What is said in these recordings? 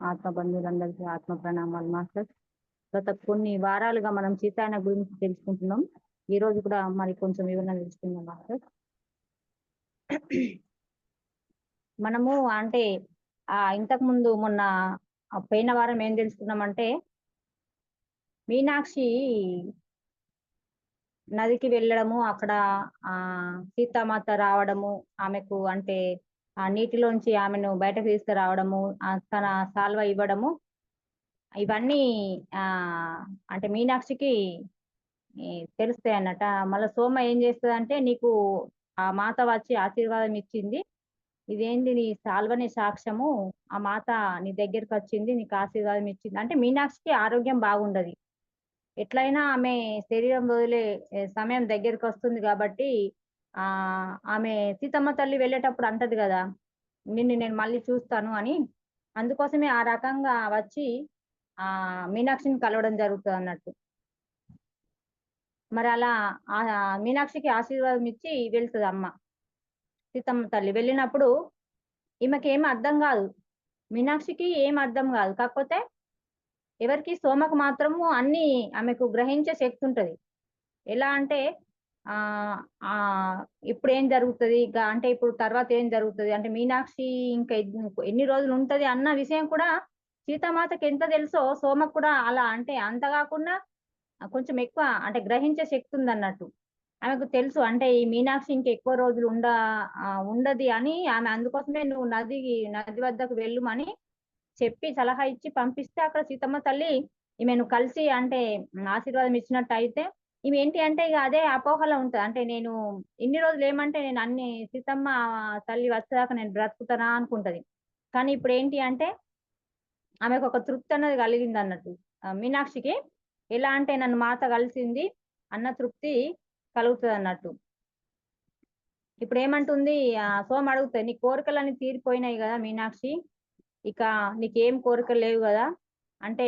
ఆత్మ బంధువులందరికీ ఆత్మ ప్రణామాలు మాస్టర్. గత కొన్ని వారాలుగా మనం సీతాయన గురించి తెలుసుకుంటున్నాం. ఈ రోజు కూడా మరి కొంచెం వివరణ తెలుసుకుందాం మాస్టర్. మనము అంటే ఇంతకు ముందు మొన్న పోయిన వారం ఏం తెలుసుకున్నామంటే, మీనాక్షి నదికి వెళ్ళడము, అక్కడ ఆ సీతామాత రావడము, ఆమెకు అంటే ఆ నీటిలోంచి ఆమెను బయటకు తీసుకురావడము, తన సాల్వ ఇవ్వడము, ఇవన్నీ ఆ అంటే మీనాక్షికి తెలుస్తాయి అన్నట. మళ్ళీ సోమ ఏం చేస్తుంది అంటే, నీకు ఆ మాత వచ్చి ఆశీర్వాదం ఇచ్చింది, ఇదేంటి నీ సాల్వని సాక్ష్యము, ఆ మాత నీ దగ్గరికి వచ్చింది, నీకు ఆశీర్వాదం ఇచ్చింది అంటే మీనాక్షికి ఆరోగ్యం బాగుండదు. ఎట్లయినా ఆమె శరీరం వదిలే సమయం దగ్గరికి వస్తుంది కాబట్టి ఆ ఆమె సీతమ్మ తల్లి వెళ్ళేటప్పుడు అంటది కదా, నిన్ను నేను మళ్ళీ చూస్తాను అని. అందుకోసమే ఆ రకంగా వచ్చి ఆ మీనాక్షిని కలవడం జరుగుతుంది అన్నట్టు. మరి అలా ఆ మీనాక్షికి ఆశీర్వాదం ఇచ్చి వెళ్తుంది అమ్మ. సీతమ్మ తల్లి వెళ్ళినప్పుడు ఈమెకి ఏం అర్థం కాదు, మీనాక్షికి ఏం అర్థం కాదు. కాకపోతే ఎవరికి, సోమకు మాత్రము అన్ని ఆమెకు గ్రహించే శక్తి ఉంటది. ఎలా అంటే ఆ ఆ ఇప్పుడు ఏం జరుగుతుంది, ఇంకా అంటే ఇప్పుడు తర్వాత ఏం జరుగుతుంది, అంటే మీనాక్షి ఇంకా ఎన్ని రోజులు ఉంటది అన్న విషయం కూడా సీతామాతకి ఎంత తెలుసో సోమకు కూడా అలా, అంటే అంత కాకుండా కొంచెం ఎక్కువ అంటే గ్రహించే శక్తి ఉంది అన్నట్టు. ఆమెకు తెలుసు అంటే ఈ మీనాక్షి ఇంక ఎక్కువ రోజులు ఉండది అని ఆమె. అందుకోసమే నువ్వు నది వద్దకు వెళ్ళుమని చెప్పి సలహా ఇచ్చి పంపిస్తే, అక్కడ సీతమ్మ తల్లి ఈమెను కలిసి అంటే ఆశీర్వాదం ఇచ్చినట్టు అయితే, ఈమె ఏంటి అంటే ఇక అదే అపోహలో ఉంటది. అంటే నేను ఇన్ని రోజులు ఏమంటే నేను అన్ని సీతమ్మ తల్లి వచ్చేదాకా నేను బ్రతుకుతానా అనుకుంటది. కానీ ఇప్పుడు ఏంటి అంటే ఆమెకు ఒక తృప్తి అన్నది కలిగింది అన్నట్టు. మీనాక్షికి ఎలా అంటే నన్ను మాత కలిసింది అన్న తృప్తి కలుగుతుంది అన్నట్టు. ఇప్పుడు ఏమంటుంది, సోమ అడుగుతుంది, నీ కోరికలన్నీ తీరిపోయినాయి కదా మీనాక్షి, ఇక నీకేం కోరికలు లేవు కదా అంటే,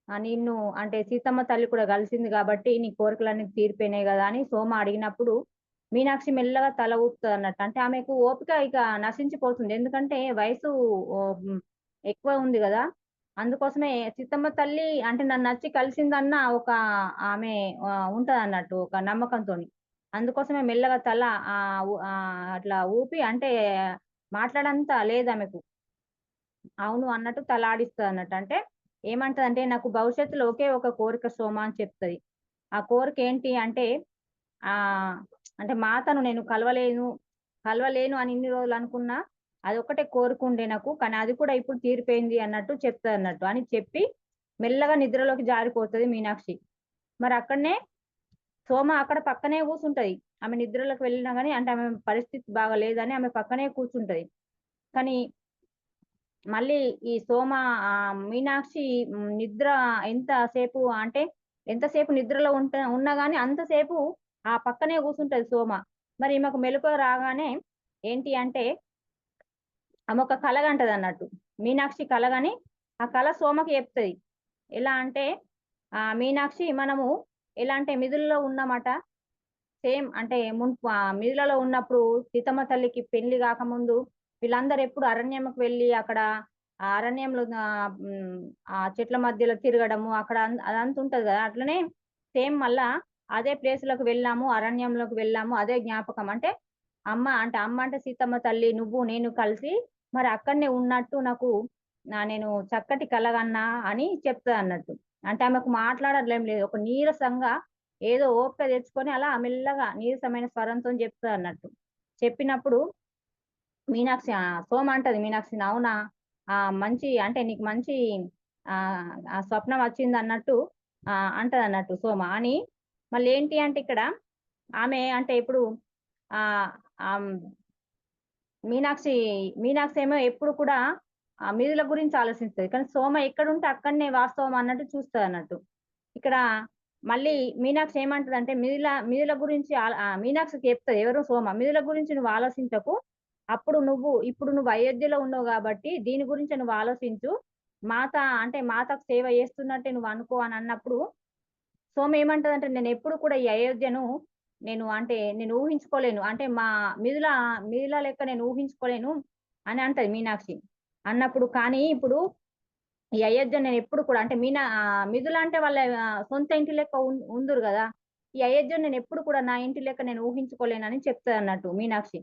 నిన్ను అంటే సీతమ్మ తల్లి కూడా కలిసింది కాబట్టి నీ కోరికలన్నీ తీరిపోయినాయి కదా అని సోమ అడిగినప్పుడు మీనాక్షి మెల్లగా తల ఊపుతుంది అన్నట్టు. అంటే ఆమెకు ఓపిక ఇక నశించిపోతుంది, ఎందుకంటే వయసు ఓ, ఎక్కువ ఉంది కదా. అందుకోసమే సీతమ్మ తల్లి అంటే నన్ను నచ్చి కలిసిందన్న ఒక ఆమె ఉంటది అన్నట్టు, ఒక నమ్మకంతో. అందుకోసమే మెల్లగా తల అట్లా ఊపి, అంటే మాట్లాడంత లేదు ఆమెకు, అవును అన్నట్టు తలాడిస్తుంది అన్నట్టు. అంటే ఏమంటది అంటే, నాకు భవిష్యత్తులో ఒకే ఒక కోరిక సోమ అని చెప్తుంది. ఆ కోరిక ఏంటి అంటే ఆ అంటే మాతను నేను కలవలేను అని ఇన్ని రోజులు అనుకున్నా, అది ఒకటే కోరుకుండే నాకు, కానీ అది కూడా ఇప్పుడు తీరిపోయింది అన్నట్టు చెప్తుంది అన్నట్టు అని చెప్పి మెల్లగా నిద్రలోకి జారిపోతుంది మీనాక్షి. మరి అక్కడనే సోమ అక్కడ పక్కనే కూర్చుంటది. ఆమె నిద్రలోకి వెళ్ళినా కానీ, అంటే ఆమె పరిస్థితి బాగా లేదని ఆమె పక్కనే కూర్చుంటది. కానీ మళ్ళీ ఈ సోమ మీనాక్షి నిద్ర ఎంతసేపు అంటే ఎంతసేపు నిద్రలో ఉన్నా గానీ అంతసేపు ఆ పక్కనే కూర్చుంటది సోమ. మరి ఈమెకు మెలకువ రాగానే ఏంటి అంటే ఆమె ఒక కలగంటది అన్నట్టు. మీనాక్షి కలగని ఆ కళ సోమకి చెప్తుంది. ఎలా అంటే మీనాక్షి, మనము ఎలా అంటే మిధుల్లో ఉన్నామట. సేమ్ అంటే మిథులలో ఉన్నప్పుడు సీతమ్మ తల్లికి పెళ్లి కాకముందు వీళ్ళందరూ ఎప్పుడు అరణ్యంకి వెళ్ళి అక్కడ ఆ అరణ్యంలో ఆ చెట్ల మధ్యలో తిరగడము, అక్కడ అదంతా ఉంటది కదా. అట్లనే సేమ్ మళ్ళా అదే ప్లేస్ లోకి వెళ్ళాము, అరణ్యంలోకి వెళ్ళాము, అదే జ్ఞాపకం. అంటే అమ్మ అంటే సీతమ్మ తల్లి, నువ్వు నేను కలిసి మరి అక్కడనే ఉన్నట్టు నాకు నేను చక్కటి కలగన్నా అని చెప్తా అన్నట్టు. అంటే ఆమెకు మాట్లాడలేం లేదు, ఒక నీరసంగా ఏదో ఓపిక తెచ్చుకొని అలా మెల్లగా నీరసమైన స్వరంతో చెప్తా అన్నట్టు. చెప్పినప్పుడు మీనాక్షి సోమ అంటది మీనాక్షి, అవునా మంచి అంటే నీకు మంచి ఆ ఆ స్వప్నం వచ్చింది అన్నట్టు అంటది అన్నట్టు సోమ అని. మళ్ళీ ఏంటి అంటే ఇక్కడ ఆమె అంటే ఇప్పుడు ఆ ఆ మీనాక్షి మీనాక్షి ఏమో ఎప్పుడు కూడా ఆ మిధుల గురించి ఆలోచిస్తుంది, కానీ సోమ ఎక్కడుంటే అక్కడనే వాస్తవం అన్నట్టు చూస్తుంది అన్నట్టు. ఇక్కడ మళ్ళీ మీనాక్షి ఏమంటది అంటే, మిథుల గురించి మీనాక్షికి చెప్తుంది ఎవరు, సోమ, మిథుల గురించి నువ్వు ఆలోచించకు, ఇప్పుడు నువ్వు అయోధ్యలో ఉన్నావు కాబట్టి దీని గురించి నువ్వు ఆలోచించు, మాత అంటే మాతకు సేవ చేస్తున్నట్టే నువ్వు అనుకో అని అన్నప్పుడు సోమ ఏమంటదంటే, నేను ఎప్పుడు కూడా ఈ అయోధ్యను నేను ఊహించుకోలేను, అంటే మిథుల లెక్క నేను ఊహించుకోలేను అని అంటది మీనాక్షి. అన్నప్పుడు కానీ ఇప్పుడు ఈ అయోధ్య నేను ఎప్పుడు కూడా అంటే మిథుల అంటే వాళ్ళ సొంత ఇంటి లెక్క ఉందురు కదా. ఈ అయోధ్య నేను ఎప్పుడు కూడా నా ఇంటి లెక్క నేను ఊహించుకోలేనని చెప్తాది అన్నట్టు మీనాక్షి.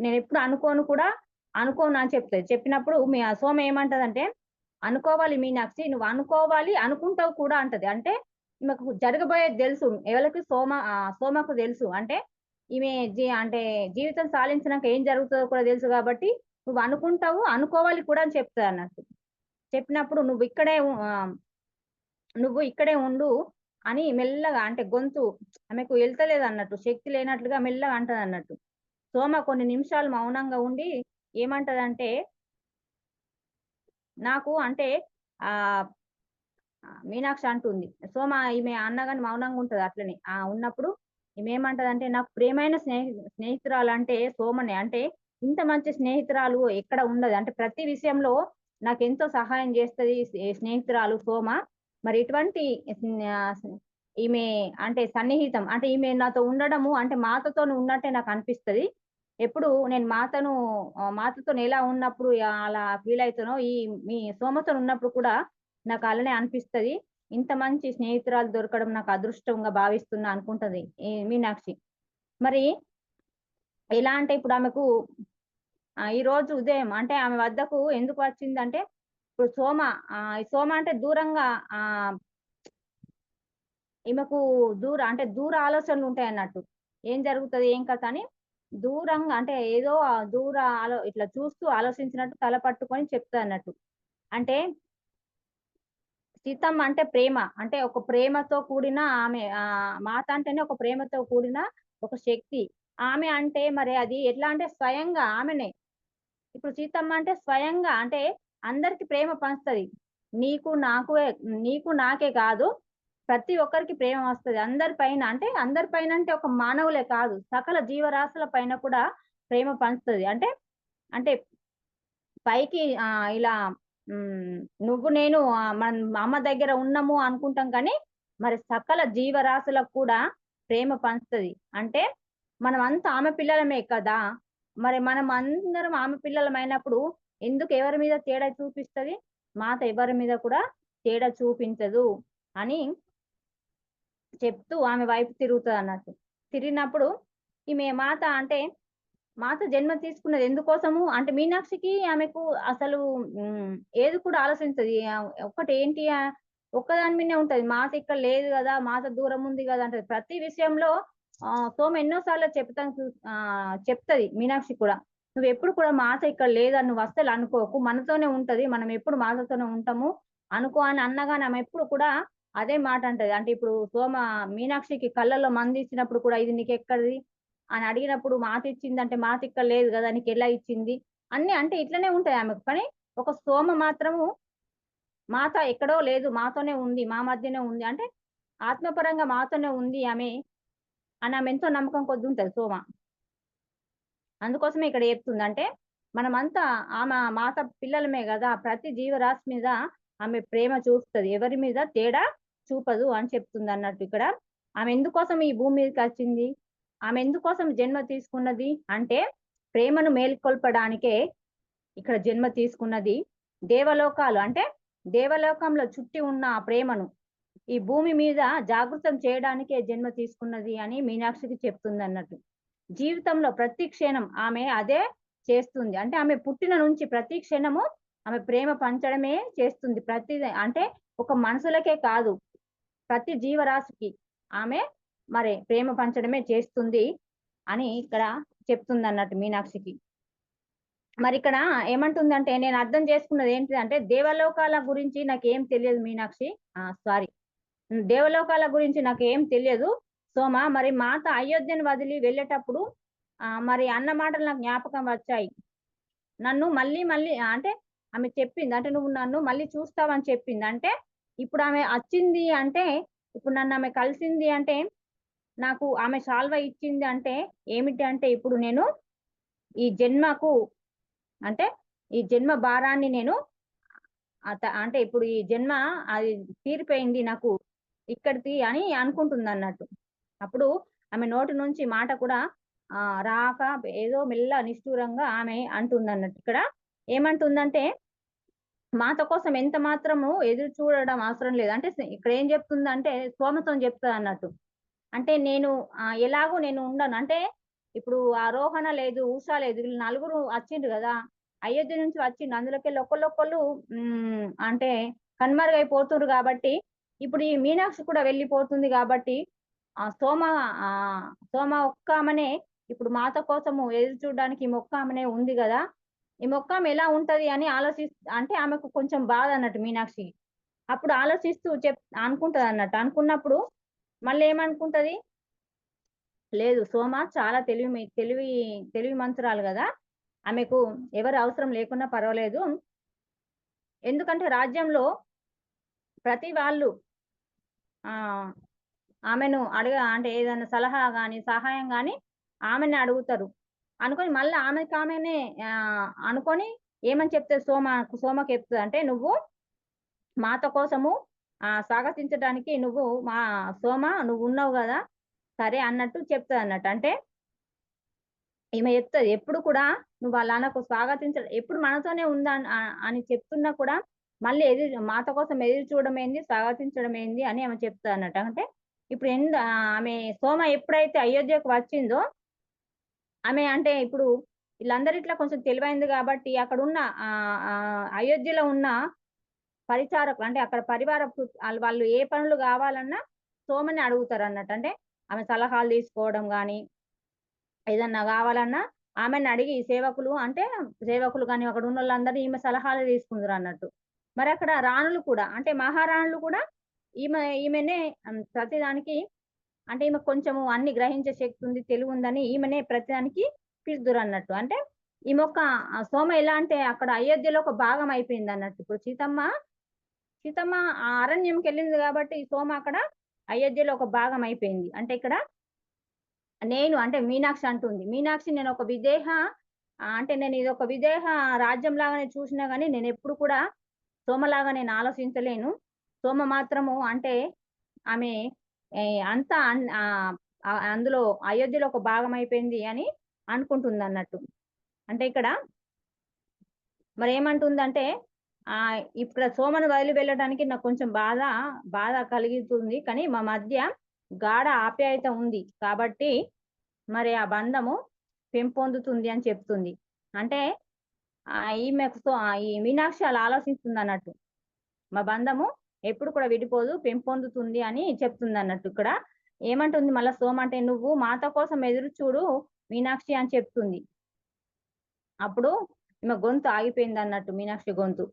నేను ఎప్పుడు అనుకోను కూడా, అనుకోను అని చెప్తుంది. చెప్పినప్పుడు సోమ ఏమంటదంటే, అనుకోవాలి మీనాక్షి, నువ్వు అనుకోవాలి, అనుకుంటావు కూడా అంటది. అంటే ఈమెకు జరగబోయేది తెలుసు. ఎవరికి? సోమకు తెలుసు. అంటే ఈమె అంటే జీవితం సాలించినాక ఏం జరుగుతుందో కూడా తెలుసు కాబట్టి నువ్వు అనుకుంటావు, అనుకోవాలి కూడా అని చెప్తాది అన్నట్టు. చెప్పినప్పుడు నువ్వు ఇక్కడే ఉండు అని మెల్లగా అంటే గొంతు ఆమెకు వెళ్తలేదు అన్నట్టు, శక్తి లేనట్లుగా మెల్లగా అంటది అన్నట్టు. సోమ కొన్ని నిమిషాలు మౌనంగా ఉండి ఏమంటదంటే, నాకు అంటే ఆ మీనాక్షి అంటుంది. సోమ ఈమె అన్నగాని మౌనంగా ఉంటది అట్లనే. ఉన్నప్పుడు ఈమె ఏమంటదంటే, నాకు ప్రియమైన స్నేహితురాలు అంటే సోమనే. అంటే ఇంత మంచి స్నేహితురాలు ఎక్కడ ఉండదు. అంటే ప్రతి విషయంలో నాకెంతో సహాయం చేస్తది స్నేహితురాలు సోమ. మరి ఇటువంటి ఈమె అంటే సన్నిహితం అంటే ఈమె నాతో ఉండడము అంటే మాతతోని ఉన్నట్టే నాకు అనిపిస్తది. ఎప్పుడు నేను మాతతోని ఎలా ఉన్నప్పుడు అలా ఫీల్ అయితానో మీ సోమతోని ఉన్నప్పుడు కూడా నాకు అలానే అనిపిస్తది. ఇంత మంచి స్నేహితురాలు దొరకడం నాకు అదృష్టంగా భావిస్తున్నా అనుకుంటది ఈ మీనాక్షి. మరి ఎలా అంటే ఇప్పుడు ఆమెకు ఈరోజు ఉదయం అంటే ఆమె వద్దకు ఎందుకు వచ్చిందంటే, ఇప్పుడు ఈ సోమ అంటే దూరంగా ఈమెకు అంటే దూర ఆలోచనలు ఉంటాయన్నట్టు. ఏం జరుగుతది? ఏం కథ? అని దూరంగా అంటే ఏదో దూర ఇట్లా చూస్తూ ఆలోచించినట్టు తల పట్టుకొని చెప్తాదన్నట్టు. అంటే సీతమ్మ అంటే ప్రేమ. అంటే ఒక ప్రేమతో కూడిన ఆమె మాత అంటేనే ఒక ప్రేమతో కూడిన ఒక శక్తి. ఆమె అంటే మరి అది ఎట్లా అంటే స్వయంగా ఆమెనే. ఇప్పుడు సీతమ్మ అంటే స్వయంగా అంటే అందరికి ప్రేమ పంచుతది. నీకు నాకు నీకు నాకే కాదు, ప్రతి ఒక్కరికి ప్రేమ వస్తది. అందరి పైన అంటే అందరి పైన అంటే ఒక మానవులే కాదు, సకల జీవరాశుల పైన కూడా ప్రేమ పంచుతది. అంటే అంటే పైకి ఇలా హ్మ్. నువ్వు నేను మన అమ్మ దగ్గర ఉన్నాము అనుకుంటాం కానీ, మరి సకల జీవరాశులకు కూడా ప్రేమ పంచుతది. అంటే మనమంతా ఆమె పిల్లలమే కదా! మరి మనం అందరం ఆమె పిల్లలమైనప్పుడు ఎందుకు ఎవరి మీద తేడా చూపిస్తది? మాత ఎవరి మీద కూడా తేడా చూపించదు అని చెప్తూ ఆమె వైపు తిరుగుతదన్నట్టు. తిరిగినప్పుడు ఈమె మాత జన్మ తీసుకున్నది ఎందుకోసము అంటే మీనాక్షికి ఆమెకు అసలు హ్మ్. ఏది కూడా ఆలోచించదు. ఒక్కటేంటి ఒక్కదాని మీదనే ఉంటది. మాత ఇక్కడ లేదు గదా! మాత దూరం ఉంది గదా! అంటది. ప్రతి విషయంలో సోమ ఎన్నో సార్లు చెప్తది మీనాక్షి కూడా. "నువ్వెప్పుడు కూడా మాత ఇక్కడ లేదని నువ్వు అస్సలు అనుకోకు. మనతోనే ఉంటది. మనం ఎప్పుడు మాతతోనే ఉంటాము. అనుకో" అని అన్నగాని ఆమె ఎప్పుడు కూడా అదే మాట అంటది. అంటే ఇప్పుడు మీనాక్షికి కళ్ళల్లో మందిచ్చినప్పుడు కూడా "ఇది నీకెక్కడిది?" అని అడిగినప్పుడు మాటిచ్చిందంటే, మాతిక్కడ లేదు గదా! నీకెలా ఇచ్చింది? అన్నీ అంటే ఇట్లనే ఉంటాయి ఆమెకు. కానీ ఒక సోమ మాత్రము మాత ఎక్కడో లేదు, మాతోనే ఉంది, మా మధ్యనే ఉంది. అంటే ఆత్మపరంగా మాతోనే ఉంది ఆమె అని ఆమె ఎంతో నమ్మకం కొద్దీ ఉంటది సోమ. అందుకోసమే ఇక్కడ చెప్తుంది. అంటే మనమంతా మాత పిల్లలమే గదా! ప్రతి జీవరాశి మీద ఆమె ప్రేమ చూపుతది. ఎవరి మీద తేడా చూపదు అని చెప్తుందన్నట్టు ఇక్కడ. ఆమె ఎందుకోసం ఈ భూమి మీదకొచ్చింది? ఆమె ఎందుకోసం జన్మ తీసుకున్నది? అంటే ప్రేమను మేల్కొల్పడానికే ఇక్కడ జన్మ తీసుకున్నది. దేవలోకాలు అంటే దేవలోకంలో చుట్టి ఉన్న ఆ ప్రేమను ఈ భూమి మీద జాగృతం చేయడానికే జన్మ తీసుకున్నది అని మీనాక్షికి చెప్తుందన్నట్టు. జీవితంలో ప్రతి క్షణం ఆమె అదే చేస్తుంది. అంటే ఆమె పుట్టిన నుంచి ప్రతి క్షణము ఆమె ప్రేమ పంచడమే చేస్తుంది. అంటే ఒక మనుషులకే కాదు, ప్రతి జీవరాశికి ఆమె మరి ప్రేమ పంచడమే చేస్తుంది అని ఇక్కడ చెప్తుందన్నట్టు మీనాక్షికి. మరిక్కడ ఏమంటుందంటే నేను అర్థం చేసుకున్నది ఏంటిదంటే దేవలోకాల గురించి నాకేం తెలియదు మీనాక్షి. సారీ. దేవలోకాల గురించి నాకేం తెలియదు సోమ. మరి మాత అయోధ్యను వదిలి వెళ్ళేటప్పుడు మరి అన్న మాటలు నాకు జ్ఞాపకం వచ్చాయి. నన్ను మళ్ళీ మళ్ళీ అంటే ఆమె చెప్పింది. అంటే నువ్వు నన్ను మళ్ళీ చూస్తావని చెప్పింది. అంటే ఇప్పుడు ఆమె అచ్చింది అంటే ఇప్పుడు నన్ను ఆమె కలిసింది అంటే నాకు ఆమె శాల్వా ఇచ్చింది అంటే ఏమిటి అంటే ఇప్పుడు నేను ఈ జన్మకు అంటే ఈ జన్మ భారాన్ని నేను అంటే ఇప్పుడు ఈ జన్మ అది తీరిపోయింది నాకు ఇక్కడికి అని అనుకుంటుందన్నట్టు. అప్పుడు ఆమె నోటి నుంచి మాట కూడా రాక ఏదో మెల్ల నిష్ఠూరంగా ఆమె అంటుందన్నట్టు. ఇక్కడ ఏమంటుందంటే మాత కోసం ఎంత మాత్రము ఎదురు చూడడం అవసరం లేదు. అంటే ఇక్కడ ఏం చెప్తుందంటే సోమతోని చెప్తదన్నట్టు. అంటే నేను ఎలాగో నేను ఉండను. అంటే ఇప్పుడు ఆరోహణ లేదు, ఉష లేదు. వీళ్ళు నలుగురు అచ్చిండ్రు గదా! అయోధ్య నుంచి వచ్చిండ్రు. అందులోకెళ్ళి ఒకళ్ళొకళ్ళు అంటే కనుమరుగైపోతుర్రు గాబట్టి, ఇప్పుడు ఈ మీనాక్షి కూడా వెళ్ళిపోతుంది గాబట్టి, సోమ ఒక్క ఆమెనే ఇప్పుడు మాత కోసము ఎదురు చూడడానికి ఈమె ఒక్క ఆమెనే ఉంది గదా! ఈమె ఒక్క ఆమె ఎలా ఉంటది అని అంటే ఆమెకు కొంచెం బాధ అన్నట్టు మీనాక్షికి. అప్పుడు ఆలోచిస్తూ అనుకుంటదన్నట్టు. అనుకున్నప్పుడు మళ్ళేమనుకుంటది, లేదు సోమ చాలా తెలివిమంతురాలు గదా! ఆమెకు ఎవరి అవసరం లేకున్నా పర్వాలేదు. ఎందుకంటే రాజ్యంలో ప్రతి వాళ్ళు ఆహ్, ఆమెను అంటే ఏదన్నా సలహా గాని, సహాయం గాని ఆమెనే అడుగుతారు. అనుకోని మళ్ళా ఆమెకామెనే అనుకోని ఏమని చెప్తది సోమకి చెప్తదంటే, "నువ్వు మాత కోసము స్వాగతించడానికి సోమ నువ్వున్నావు గదా!" సరే అన్నట్టు చెప్తదన్నట్టు. అంటే ఈమె చెప్తది. ఎప్పుడు కూడా నువ్వు వాళ్ళ నాన్నకు ఎప్పుడు మనతోనే అని చెప్తున్నా కూడా మళ్ళీ మాత కోసం ఎదురు చూడడం ఏంది, స్వాగతించడం ఏంది అని ఆమె చెప్తదన్నట్టు. అంటే ఇప్పుడు ఆమె సోమ ఎప్పుడైతే అయోధ్యకు వచ్చిందో, ఆమె అంటే ఇప్పుడు వీళ్ళందరిట్లా ఇట్లా కొంచెం తెలివైంది కాబట్టి అక్కడున్న అయోధ్యలో ఉన్న పరిచారకులు అంటే అక్కడ పరివారపు వాళ్ళు ఏ పనులు గావాలన్నా సోమని అడుగుతారన్నట్టు. అంటే ఆమె సలహాలు తీసుకోవడం గాని ఏదన్నా గావాలన్నా ఆమెనడిగి సేవకులు గాని అక్కడున్నోళ్ళందరూ ఈమె సలహాలు తీసుకుందురన్నట్టు. మరక్కడ రాణులు కూడా అంటే మహారాణులు కూడా ఈమెనే ప్రతిదానికి అంటే ఈమెకు కొంచెము అన్ని గ్రహించే శక్తి ఉంది, తెలివుందని ఈమెనే ప్రతిదానికి పిలుదురన్నట్టు. అంటే ఈమొక సోమ ఎలా అంటే అక్కడ అయోధ్యలో ఒక భాగం అయిపోయిందన్నట్టు. ఇప్పుడు సీతమ్మ ఆ అరణ్యంకెళ్ళింది గాబట్టి సోమ అక్కడ అయోధ్యలో ఒక భాగం అయిపోయింది. అంటే ఇక్కడ అంటే మీనాక్షి అంటుంది. మీనాక్షి నేనొక అంటే నేను ఇదొక విదేహ రాజ్యం లాగానే చూసినా గానీ, నేనెప్పుడు కూడా సోమలాగా నేను ఆలోచించలేను. సోమ మాత్రము అంటే ఆమె అంతా అందులో అయోధ్యలో ఒక భాగం అయిపోయింది అని అనుకుంటుందన్నట్టు. అంటే ఇక్కడ మరేమంటుందంటే ఇక్కడ సోమను వదిలి వెళ్ళడానికి నాకు కొంచెం బాధ కలుగుతుంది. కానీ మా మధ్య గాఢ ఆప్యాయత ఉంది. కాబట్టి మరి ఆ బంధము పెంపొందుతుంది అని చెప్తుంది. అంటే ఈ మీనాక్షి అలా ఆలోచిస్తుందన్నట్టు. మా బంధము ఎప్పుడు కూడా విడిపోదు, పెంపొందుతుంది అని చెప్తుందన్నట్టు. ఇక్కడ ఏమంటుంది మళ్ళా సోమ అంటే, "నువ్వు మాత కోసం ఎదురు చూడు మీనాక్షి" అని చెప్తుంది. అప్పుడు ఈమె గొంతు ఆగిపోయిందన్నట్టు మీనాక్షి గొంతు.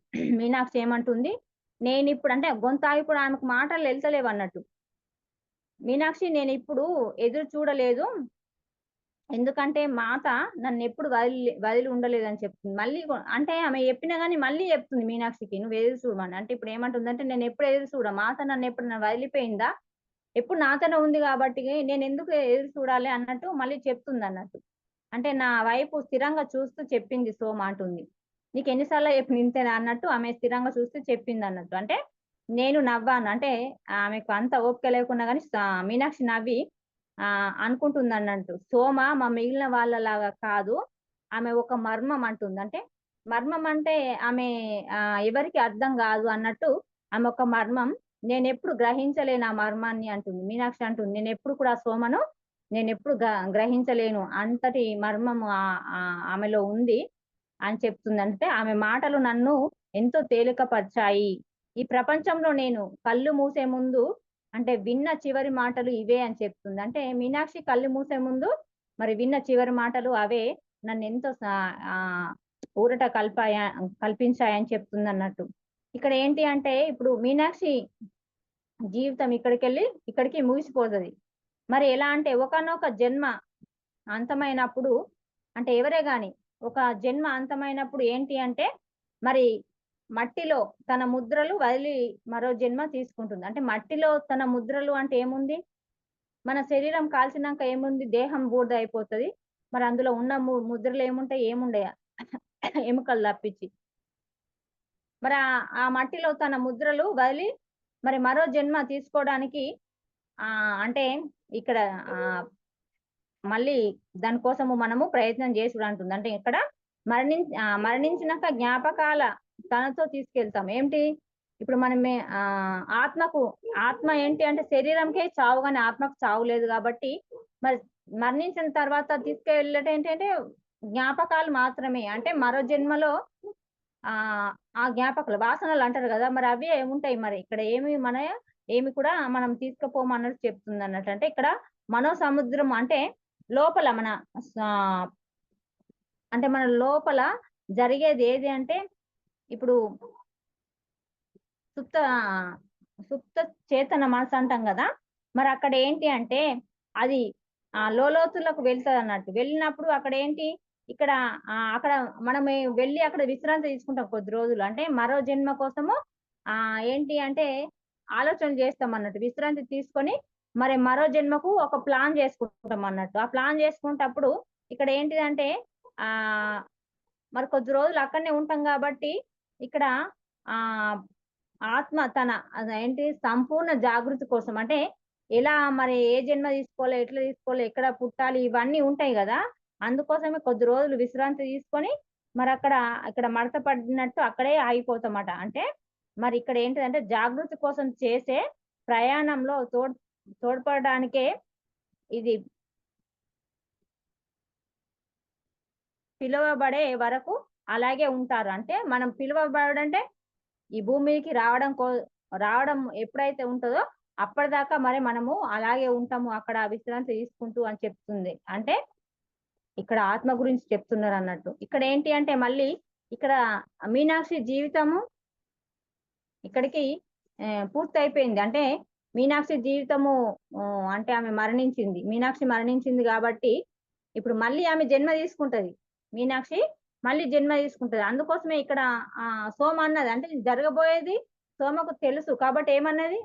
మీనాక్షి ఏమంటుంది, నేనిప్పుడు అంటే గొంతు ఆగిపోవడం ఆమెకు మాటలు ఎళ్తలేవన్నట్టు. మీనాక్షి నేనిప్పుడు ఎదురు చూడలేదు. ఎందుకంటే మాత నన్నెప్పుడు వదిలి ఉండలేదని చెప్తుంది. మళ్ళీ అంటే ఆమె చెప్పినా గాని మళ్ళీ చెప్తుంది మీనాక్షికి "నువ్వు ఎదురు చూడమని." అంటే ఇప్పుడు ఏమంటుందంటే, నేనెప్పుడు ఎదురు చూడ. మాత నన్నెప్పుడన్నా వదిలిపోయిందా? ఎప్పుడు నాతోనే ఉంది గాబట్టి నేనెందుకు ఎదురు చూడాలి అన్నట్టు మళ్ళీ చెప్తుందన్నట్టు. అంటే నా వైపు స్థిరంగా చూస్తూ చెప్పింది సోమ అంటుంది. నీకెన్ని సార్లు చెప్పిన ఇంతేనా అన్నట్టు ఆమె స్థిరంగా చూస్తూ చెప్పిందన్నట్టు. అంటే నేను నవ్వాను. అంటే ఆమెకు అంత ఓపిక లేకున్నా గాని మీనాక్షి నవ్వి అనుకుంటుందన్నట్టు. సోమ మిగిలిన వాళ్ళలాగా కాదు. ఆమె ఒక మర్మం అంటుంది. అంటే మర్మం అంటే ఆమె ఎవరికీ అర్థం గాదు అన్నట్టు ఆమె ఒక మర్మం. నేనెప్పుడు గ్రహించలేను ఆ మర్మాన్ని అంటుంది. మీనాక్షి అంటుంది. నేనెప్పుడు గ్రహించలేను. అంతటి మర్మం ఆమెలో ఉంది అని చెప్తుంది. అంటే ఆమె మాటలు నన్ను ఎంతో తేలికపరిచాయి. ఈ ప్రపంచంలో నేను కళ్ళు మూసే ముందు అంటే విన్న చివరి మాటలు ఇవే అని చెప్తుంది. అంటే మీనాక్షి కళ్ళు మూసే ముందు మరి విన్న చివరి మాటలు అవే నన్నెంతో ఊరట కల్పించాయని చెప్తుందన్నట్టు. ఇక్కడ ఏంటి అంటే ఇప్పుడు మీనాక్షి జీవితం ఇక్కడికి ముగిసిపోతది. మరి ఎలా అంటే ఒకానొక జన్మ అంతమైనప్పుడు అంటే ఎవరే గాని ఒక జన్మ అంతమైనప్పుడు ఏంటి అంటే మరి మట్టిలో తన ముద్రలు వదిలి మరో జన్మ తీసుకుంటుంది. అంటే మట్టిలో తన ముద్రలు అంటే ఏముంది? మన శరీరం కాల్చినాక ఏముంది? దేహం బూడిద అయిపోతది. మరి అందులో ఉన్న ముద్రలు ఏముంటాయి? ఏముండయ ఎముకలు తప్పించి. మరి ఆ మట్టిలో తన ముద్రలు వదిలి మరి మరో జన్మ తీసుకోవడానికి అంటే ఇక్కడ మళ్ళీ దానికోసము మనము ప్రయత్నం చేసుడంటుంది. అంటే ఇక్కడ మరణించినాక జ్ఞాపకాల తనతో తీసుకెళ్తాం. ఏంటి ఇప్పుడు మనమే ఆత్మ ఏంటి అంటే శరీరంకే చావు గాని ఆత్మకు చావు లేదు కాబట్టి మరి మరణించిన తర్వాత తీసుకెళ్ళటం ఏంటంటే జ్ఞాపకాలు మాత్రమే. అంటే మరో జన్మలో ఆ ఆ జ్ఞాపకాలు వాసనలు అంటారు కదా, మరి అవే ఉంటాయి. మరి ఇక్కడ ఏమి కూడా మనం తీసుకుపోమన్నట్టు చెప్తుంది అన్నట్టు. అంటే ఇక్కడ మనో సముద్రం అంటే లోపల అంటే మన లోపల జరిగేది ఏది అంటే ఇప్పుడు సుప్త సుప్త చేతన మనసు అంటాం కదా, మరి అక్కడ ఏంటి అంటే అది లోతులకు వెళ్తుంది అన్నట్టు. వెళ్ళినప్పుడు అక్కడ ఏంటి ఇక్కడ అక్కడ మనం వెళ్ళి అక్కడ విశ్రాంతి తీసుకుంటాం కొద్ది రోజులు. అంటే మరో జన్మ కోసము ఏంటి అంటే ఆలోచన చేస్తాం అన్నట్టు. విశ్రాంతి తీసుకొని మరి మరో జన్మకు ఒక ప్లాన్ చేసుకుంటాం అన్నట్టు. ఆ ప్లాన్ చేసుకుంటప్పుడు ఇక్కడ ఏంటిదంటే ఆ మరి కొద్ది రోజులు అక్కడనే ఉంటాం కాబట్టి ఇక్కడ ఆ ఆత్మ ఏంటి సంపూర్ణ జాగృతి కోసం అంటే ఎలా మరి ఏ జన్మ తీసుకోవాలి, ఎట్లా తీసుకోవాలి, ఎక్కడ పుట్టాలి, ఇవన్నీ ఉంటాయి కదా. అందుకోసమే కొద్ది రోజులు విశ్రాంతి తీసుకొని మరి ఇక్కడ మడత పడినట్టు అక్కడే ఆగిపోతామట. అంటే మరి ఇక్కడ ఏంటిదంటే జాగృతి కోసం చేసే ప్రయాణంలో తోడ్పడడానికే ఇది పిలువబడే వరకు అలాగే ఉంటారు. అంటే మనం పిలువబడంటే ఈ భూమికి రావడం ఎప్పుడైతే ఉంటుందో అప్పటిదాకా మరి మనము అలాగే ఉంటాము అక్కడ విశ్రాంతి తీసుకుంటూ అని చెప్తుంది. అంటే ఇక్కడ ఆత్మ గురించి చెప్తున్నారు అన్నట్టు. ఇక్కడ ఏంటి అంటే మళ్ళీ ఇక్కడ మీనాక్షి జీవితము ఇక్కడికి పూర్తి అయిపోయింది. అంటే మీనాక్షి జీవితము అంటే ఆమె మరణించింది. మీనాక్షి మరణించింది కాబట్టి ఇప్పుడు మళ్ళీ ఆమె జన్మ తీసుకుంటది. మీనాక్షి మళ్ళీ జన్మ తీసుకుంటది. అందుకోసమే ఇక్కడ సోమ అన్నది అంటే జరగబోయేది సోమకు తెలుసు కాబట్టి ఏమన్నది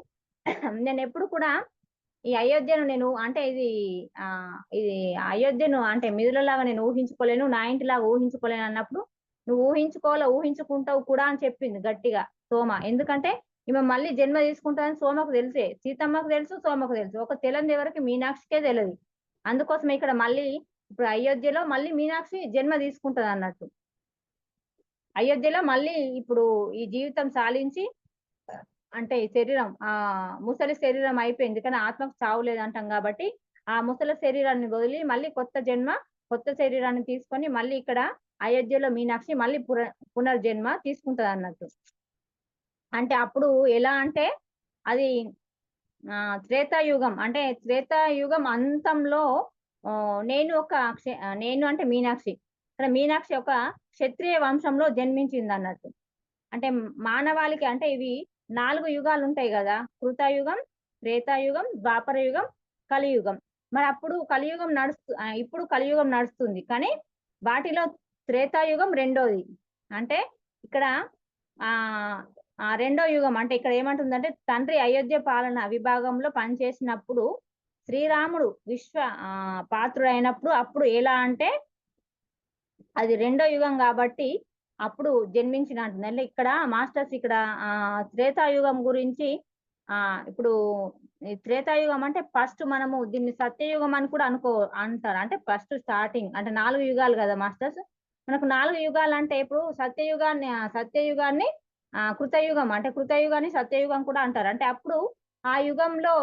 నేను ఎప్పుడు కూడా ఈ అయోధ్యను నేను అంటే ఇది అయోధ్యను అంటే మిథులలాగా నేను ఊహించుకోలేను, నా ఇంటిలాగా ఊహించుకోలేను అన్నప్పుడు నువ్వు ఊహించుకుంటావు కూడా అని చెప్పింది గట్టిగా సోమ. ఎందుకంటే ఈమె మళ్ళీ జన్మ తీసుకుంటానని సోమకు తెలిసే, సీతమ్మకు తెలుసు, సోమకు తెలుసు. ఒక తెలియని ఎవరికి మీనాక్షికే తెలియదు. అందుకోసం ఇక్కడ మళ్ళీ ఇప్పుడు అయోధ్యలో మళ్ళీ మీనాక్షి జన్మ తీసుకుంటది అన్నట్టు. అయోధ్యలో మళ్ళీ ఇప్పుడు ఈ జీవితం సాలించి అంటే ఈ శరీరం ముసలి శరీరం అయిపోయింది కానీ ఆత్మకు చావు లేదంటాం కాబట్టి ఆ ముసలి శరీరాన్ని వదిలి మళ్ళీ కొత్త శరీరాన్ని తీసుకొని మళ్ళీ ఇక్కడ అయోధ్యలో మీనాక్షి మళ్ళీ పునర్జన్మ తీసుకుంటది అన్నట్టు. అంటే అప్పుడు ఎలా అంటే అది త్రేతాయుగం అంటే త్రేతాయుగం అంతంలో నేను అంటే మీనాక్షి ఇక్కడ మీనాక్షి ఒక క్షత్రియ వంశంలో జన్మించింది అన్నట్టు. అంటే మానవాళికి అంటే ఇవి 4 యుగాలు ఉంటాయి కదా, కృతయుగం, త్రేతాయుగం, ద్వాపర యుగం, కలియుగం. మరి ఇప్పుడు కలియుగం నడుస్తుంది కానీ వాటిలో త్రేతాయుగం రెండోది. అంటే ఇక్కడ రెండో యుగం అంటే ఇక్కడ ఏమంటుందంటే తండ్రి అయోధ్య పాలన విభాగంలో పనిచేసినప్పుడు శ్రీరాముడు పాత్రుడైనప్పుడు అప్పుడు ఎలా అంటే అది రెండో యుగం కాబట్టి అప్పుడు జన్మించిన అంటుంది. ఇక్కడ మాస్టర్స్ ఇక్కడ త్రేతాయుగం గురించి ఇప్పుడు త్రేతాయుగం అంటే ఫస్ట్ మనము దీన్ని సత్యయుగం అని కూడా అంటారు. అంటే ఫస్ట్ స్టార్టింగ్ అంటే 4 యుగాలు కదా మాస్టర్స్. మనకు 4 యుగాలు అంటే ఇప్పుడు సత్యయుగాన్ని కృతయుగం అంటే కృతయుగాన్ని సత్యయుగం కూడా అంటారు. అంటే అప్పుడు ఆ యుగంలో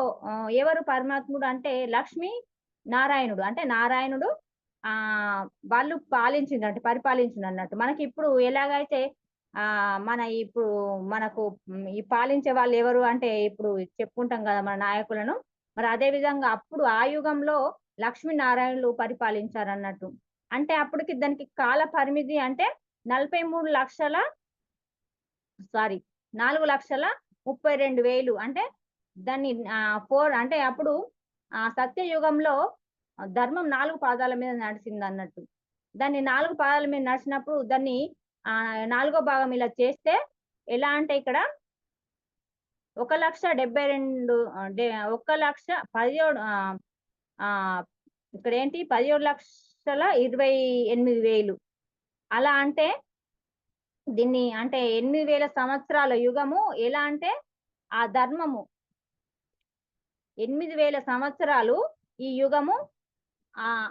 ఎవరు పరమాత్ముడు అంటే లక్ష్మీ నారాయణుడు. అంటే నారాయణుడు వాళ్ళు పరిపాలించింది అన్నట్టు. మనకి ఇప్పుడు ఎలాగైతే ఇప్పుడు మనకు ఈ పాలించే వాళ్ళు ఎవరు అంటే ఇప్పుడు చెప్పుకుంటాం కదా మన నాయకులను. మరి అదే విధంగా అప్పుడు ఆ యుగంలో లక్ష్మీనారాయణులు పరిపాలించారు అన్నట్టు. అంటే అప్పటికి దానికి కాల పరిమితి అంటే 4,32,000 అంటే దాన్ని అంటే అప్పుడు సత్యయుగంలో ధర్మం 4 పాదాల మీద నడిచింది అన్నట్టు. దాన్ని 4 పాదాల మీద నడిచినప్పుడు దాన్ని 4వ భాగం ఇలా చేస్తే ఎలా అంటే ఇక్కడ 1,17,17 ఇక్కడ ఏంటి 17,28,000 అలా. అంటే దీన్ని అంటే 8,000 సంవత్సరాల యుగము. ఎలా అంటే ఆ ధర్మము 8,000 సంవత్సరాలు ఈ యుగము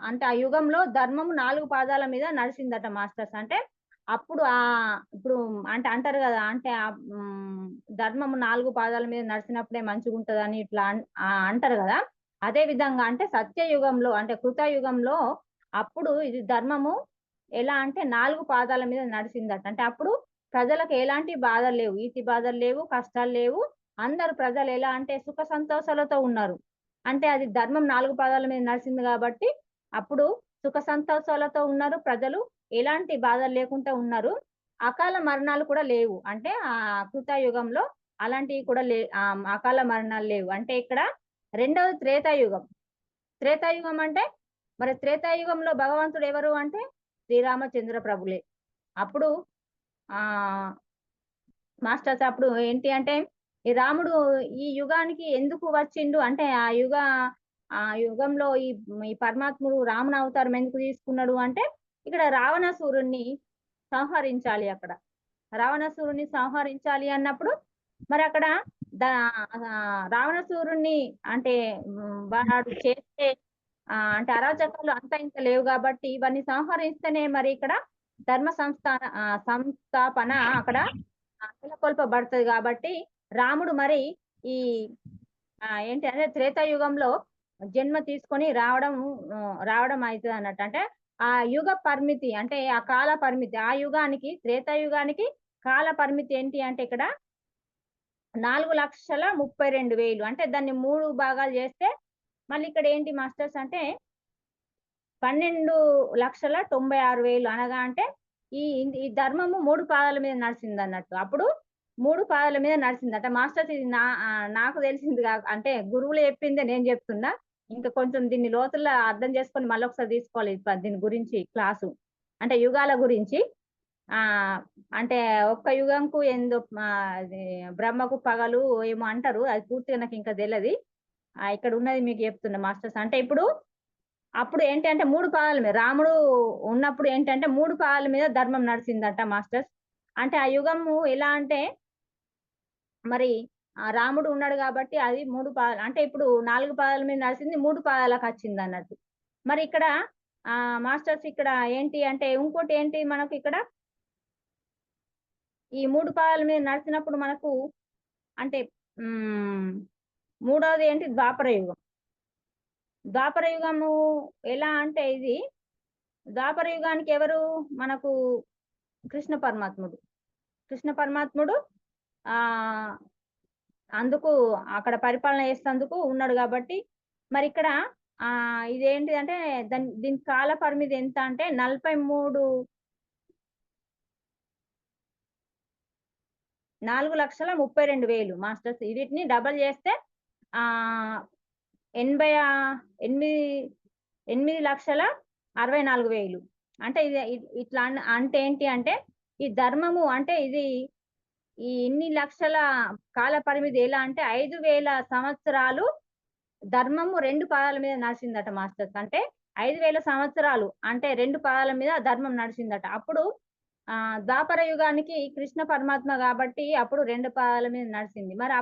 అంటే ఆ యుగంలో ధర్మము 4 పాదాల మీద నడిచిందట మాస్టర్స్. అంటే అప్పుడు ఇప్పుడు అంటే అంటారు కదా, అంటే ధర్మము 4 పాదాల మీద నడిచినప్పుడే మంచిగుంటదని ఇట్లా అంటారు కదా. అదే విధంగా అంటే సత్యయుగంలో అంటే కృతయుగంలో అప్పుడు ఇది ధర్మము ఎలా అంటే 4 పాదాల మీద నడిచిందట. అంటే అప్పుడు ప్రజలకు ఎలాంటి బాధలు లేవు, ఈతి బాధలు లేవు, కష్టాలు లేవు. అందరు ప్రజలు ఎలా అంటే సుఖ సంతోషాలతో ఉన్నారు. అంటే అది ధర్మం 4 పాదాల మీద నడిచింది కాబట్టి అప్పుడు సుఖ సంతోషాలతో ఉన్నారు ప్రజలు, ఎలాంటి బాధలు లేకుండా ఉన్నారు. అకాల మరణాలు కూడా లేవు. అంటే ఆ కృతయుగంలో అలాంటివి కూడా అకాల మరణాలు లేవు. అంటే ఇక్కడ రెండవది త్రేతాయుగం. త్రేతాయుగం అంటే మరి త్రేతాయుగంలో భగవంతుడు ఎవరు అంటే శ్రీరామచంద్ర ప్రభులే. అప్పుడు ఆ మాస్టర్స్ అప్పుడు ఏంటి అంటే ఈ రాముడు ఈ యుగానికి ఎందుకు వచ్చిండు అంటే ఆ యుగంలో ఈ పరమాత్ముడు రాముని అవతారం ఎందుకు తీసుకున్నాడు అంటే ఇక్కడ రావణాసురుణ్ణి సంహరించాలి. అక్కడ రావణాసురుణ్ణి సంహరించాలి అన్నప్పుడు మరి అక్కడ రావణాసురుణ్ణి అంటే వాడు చేస్తే అంటే అరాచకాలు అంత ఇంత లేవు కాబట్టి ఇవన్నీ సంహరిస్తేనే మరి ఇక్కడ ధర్మ సంస్థాపన అక్కడ నెలకొల్పబడుతుంది. కాబట్టి రాముడు మరి ఈ ఏంటి అంటే త్రేతాయుగంలో జన్మ తీసుకొని రావడం అవుతుంది అన్నట్టు. అంటే ఆ యుగ పరిమితి అంటే ఆ కాల పరిమితి ఆ యుగానికి త్రేతాయుగానికి కాల పరిమితి ఏంటి అంటే ఇక్కడ 4,32,000. అంటే దాన్ని 3 భాగాలు చేస్తే మళ్ళీ ఇక్కడ ఏంటి మాస్టర్స్ అంటే 12,96,000 అనగా అంటే ఈ ఈ ధర్మము 3 పాదాల మీద నడిచింది అన్నట్టు. అప్పుడు 3 పాదాల మీద నడిచిందట మాస్టర్స్. ఇది నాకు తెలిసింది కాక అంటే గురువులు చెప్పిందే నేను చెప్తున్నా. ఇంకా కొంచెం దీన్ని లోతుల్లో అర్థం చేసుకొని మళ్ళీ ఒకసారి తీసుకోవాలి దీని గురించి క్లాసు. అంటే యుగాల గురించి ఆ అంటే ఒక్క యుగంకు బ్రహ్మకు పగలు ఏమో అంటారు. అది పూర్తిగా నాకు ఇంకా తెలియదు. ఇక్కడ ఉన్నది మీకు చెప్తున్నా మాస్టర్స్. అంటే ఇప్పుడు అప్పుడు ఏంటి అంటే 3 పాదాల మీద రాముడు ఉన్నప్పుడు ఏంటంటే 3 పాదాల మీద ధర్మం నడిచిందట మాస్టర్స్. అంటే ఆ యుగము ఎలా అంటే మరి రాముడు ఉన్నాడు కాబట్టి అది 3 పాదాలు అంటే ఇప్పుడు 4 పాదాల మీద నడిచింది 3 పాదాలకు వచ్చింది అన్నట్టు. మరి ఇక్కడ మాస్టర్స్ ఇక్కడ ఏంటి అంటే ఇంకోటి ఏంటి మనకు ఇక్కడ ఈ 3 పాదాల మీద నడిచినప్పుడు మనకు అంటే మూడవది ఏంటి ద్వాపర యుగం. ద్వాపర యుగము ఎలా అంటే ఇది ద్వాపర యుగానికి ఎవరు మనకు కృష్ణ పరమాత్ముడు. కృష్ణ పరమాత్ముడు ఆ అందుకు అక్కడ పరిపాలన చేసేందుకు ఉన్నాడు కాబట్టి మరి ఇక్కడ ఇదేంటి అంటే దీని కాల పరిమితి ఎంత అంటే 4,32,000 మాస్టర్స్. వీటిని డబల్ చేస్తే 8,64,000. అంటే ఇది ఇట్లా అంటే ఏంటి అంటే ఈ ధర్మము అంటే ఇది ఈ ఇన్ని లక్షల కాల పరిమితి ఎలా అంటే 5,000 సంవత్సరాలు ధర్మము 2 పాదాల మీద నడిచిందట మాస్టర్స్. అంటే 5,000 సంవత్సరాలు అంటే 2 పాదాల మీద ధర్మం నడిచిందట. అప్పుడు ద్వాపర యుగానికి కృష్ణ పరమాత్మ కాబట్టి అప్పుడు 2 పాదాల మీద నడిచింది. మరి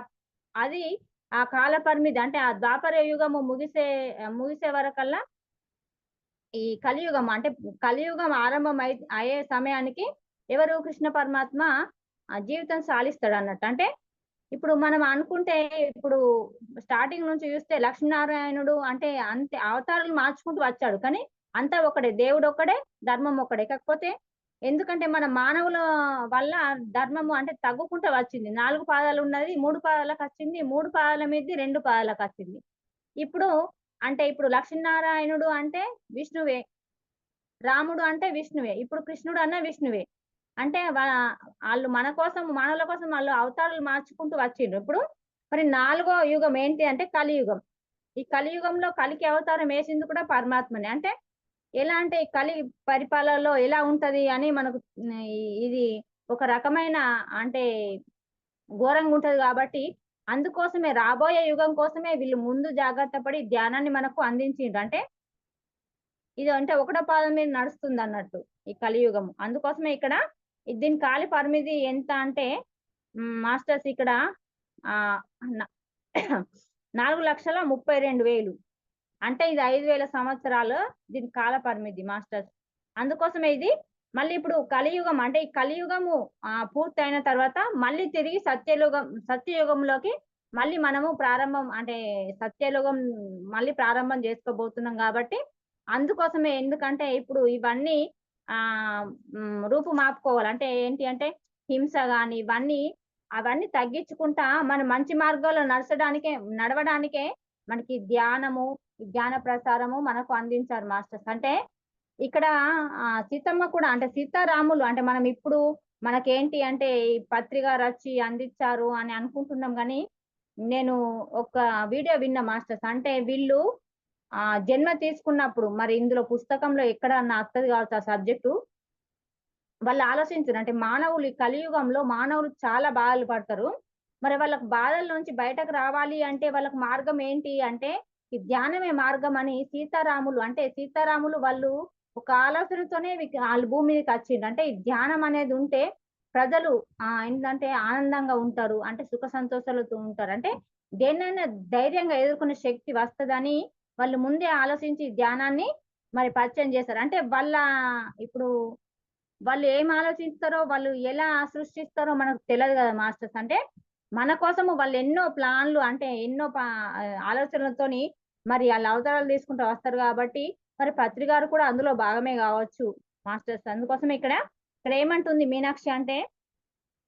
అది ఆ కాల పరిమితి అంటే ఆ ద్వాపర యుగము ముగిసే వరకల్లా ఈ కలియుగం అంటే కలియుగం ఆరంభం అయ్యే సమయానికి ఎవరు కృష్ణ పరమాత్మ జీవితం సాలిస్తాడు అన్నట్టు. అంటే ఇప్పుడు మనం అనుకుంటే ఇప్పుడు స్టార్టింగ్ నుంచి చూస్తే లక్ష్మీనారాయణుడు అంటే అంతే అవతారాలు మార్చుకుంటూ వచ్చాడు. కానీ అంతా ఒకడే, దేవుడు ఒక్కడే, ధర్మం ఒక్కడే. కాకపోతే ఎందుకంటే మన మానవుల వల్ల ధర్మము అంటే తగ్గుకుంటూ వచ్చింది. 4 పాదాలు ఉన్నది 3 పాదాలకు వచ్చింది, 3 పాదాల మీద 2 పాదాలకు వచ్చింది. ఇప్పుడు అంటే ఇప్పుడు లక్ష్మీనారాయణుడు అంటే విష్ణువే, రాముడు అంటే విష్ణువే, ఇప్పుడు కృష్ణుడు అన్న విష్ణువే. అంటే వాళ్ళు మన కోసం మానవుల కోసం వాళ్ళు అవతారాలు మార్చుకుంటూ వచ్చిండ్రు. ఇప్పుడు మరి 4వ యుగం ఏంటి అంటే కలియుగం. ఈ కలియుగంలో కలికి అవతారం వేసింది కూడా పరమాత్మనే. అంటే ఎలా అంటే ఈ కలి పరిపాలనలో ఎలా ఉంటది అని మనకు ఇది ఒక రకమైన అంటే ఘోరంగా ఉంటది కాబట్టి అందుకోసమే రాబోయే యుగం కోసమే వీళ్ళు ముందు జాగ్రత్త పడి ధ్యానాన్ని మనకు అందించిండ్రు. అంటే ఇది అంటే ఒకటో పాదం మీద నడుస్తుంది అన్నట్టు ఈ కలియుగం. అందుకోసమే ఇక్కడ దీని కాలి పరిమితి ఎంత అంటే మాస్టర్స్ ఇక్కడ 4,32,000. అంటే ఇది 5,000 సంవత్సరాలు దీని కాల పరిమితి మాస్టర్స్. అందుకోసమే ఇది మళ్ళీ ఇప్పుడు కలియుగం అంటే ఈ కలియుగము పూర్తయిన తర్వాత మళ్ళీ తిరిగి సత్యయుగంలోకి మళ్ళీ మనము ప్రారంభం అంటే సత్యయుగం మళ్ళీ ప్రారంభం చేసుకోబోతున్నాం కాబట్టి అందుకోసమే ఎందుకంటే ఇప్పుడు ఇవన్నీ రూపుమాపుకోవాలి. అంటే ఏంటి అంటే హింస గాని ఇవన్నీ అవన్నీ తగ్గించుకుంటా మన మంచి మార్గంలో నడవడానికే మనకి ధ్యానము, జ్ఞాన ప్రసారము మనకు అందించారు మాస్టర్స్. అంటే ఇక్కడ సీతమ్మ కూడా అంటే సీతారాములు అంటే మనం ఇప్పుడు మనకేంటి అంటే ఈ పత్రిక రచి అందించారు అని అనుకుంటున్నాం కానీ నేను ఒక వీడియో విన్నా మాస్టర్స్. అంటే వీళ్ళు జన్మ తీసుకున్నప్పుడు మరి ఇందులో పుస్తకంలో ఎక్కడ అత్తది కావచ్చు ఆ సబ్జెక్టు. వాళ్ళు ఆలోచించరు అంటే మానవులు ఈ కలియుగంలో మానవులు చాలా బాధలు పడతారు. మరి వాళ్ళకి బాధల నుంచి బయటకు రావాలి అంటే వాళ్ళకి మార్గం ఏంటి అంటే ఈ ధ్యానమే మార్గం అని సీతారాములు అంటే సీతారాములు వాళ్ళు ఒక ఆలోచనతోనే వాళ్ళు భూమి మీదకి వచ్చిండ్రు. అంటే ఈ ధ్యానం అనేది ఉంటే ప్రజలు ఏంటంటే ఆనందంగా ఉంటారు. అంటే సుఖ సంతోషాలతో ఉంటారు. అంటే దేన్నైనా ధైర్యంగా ఎదుర్కొనే శక్తి వస్తదని వాళ్ళు ముందే ఆలోచించి ధ్యానాన్ని మరి పరిచయం చేశారు. అంటే ఇప్పుడు వాళ్ళు ఏం ఆలోచిస్తారో, వాళ్ళు ఎలా సృష్టిస్తారో మనకు తెలవదు కదా మాస్టర్స్. అంటే మన కోసము వాళ్ళు ఎన్నో ప్లాన్‌లు అంటే ఎన్నో ఆలోచనలతోని మరి ఆళ్ళ అవతారాలు తీసుకుంటూ వస్తారు కాబట్టి, మరి పత్రి గారు కూడా అందులో భాగమే గావచ్చు మాస్టర్స్. అందుకోసమే ఇక్కడ ఏమంటుంది మీనాక్షి అంటే,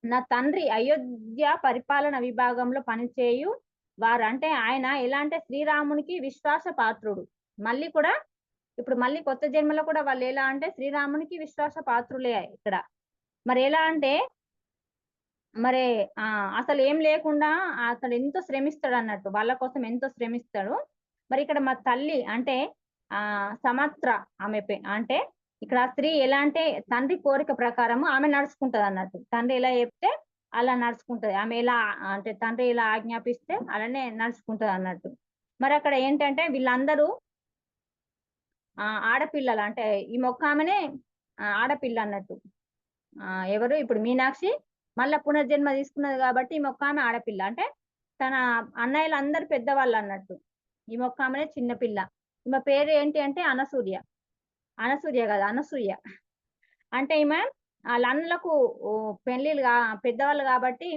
నా తండ్రి అయోధ్య పరిపాలన విభాగంలో పనిచేయు వారు. అంటే ఆయన ఎలా అంటే శ్రీరామునికి విశ్వాస పాత్రుడు. మళ్ళీ కూడా ఇప్పుడు మళ్ళీ కొత్త జన్మలో కూడా వాళ్ళు ఎలా అంటే శ్రీరామునికి విశ్వాస పాత్రులే ఇక్కడ. మరి ఎలా అంటే మరి అసలు ఏం లేకుండా అతడు ఎంతో శ్రమిస్తాడన్నట్టు. వాళ్ళ కోసం ఎంతో శ్రమిస్తాడు. మరి ఇక్కడ మా తల్లి అంటే సమత్ర ఆమె అంటే ఇక్కడ స్త్రీ ఎలా అంటే తండ్రి కోరిక ప్రకారము ఆమె నడుచుకుంటదన్నట్టు. తండ్రి ఎలా చెప్తే అలా నడుచుకుంటది. ఆమె ఎలా అంటే తండ్రి ఎలా ఆజ్ఞాపిస్తే అలానే నడుచుకుంటదన్నట్టు. మరి అక్కడ ఏంటంటే వీళ్ళందరూ ఆడపిల్లలు అంటే ఈ మొక్కామెనే ఆడపిల్ల అన్నట్టు. ఎవరు ఇప్పుడు మీనాక్షి మళ్ళా పునర్జన్మ తీసుకున్నది కాబట్టి ఈమె ఒక్కామె ఆడపిల్ల. అంటే తన అన్నయ్యలు అందరు పెద్దవాళ్ళు అన్నట్టు. ఈమె ఒక్కామెనే చిన్న పిల్ల. ఈమె పేరు ఏంటి అంటే అనసూయ. అనసూయ కాదు అనసూయ. అంటే ఈమె ఆళ్ళ అన్నలకు పెళ్ళిళ్ళు పెద్దవాళ్ళు కాబట్టి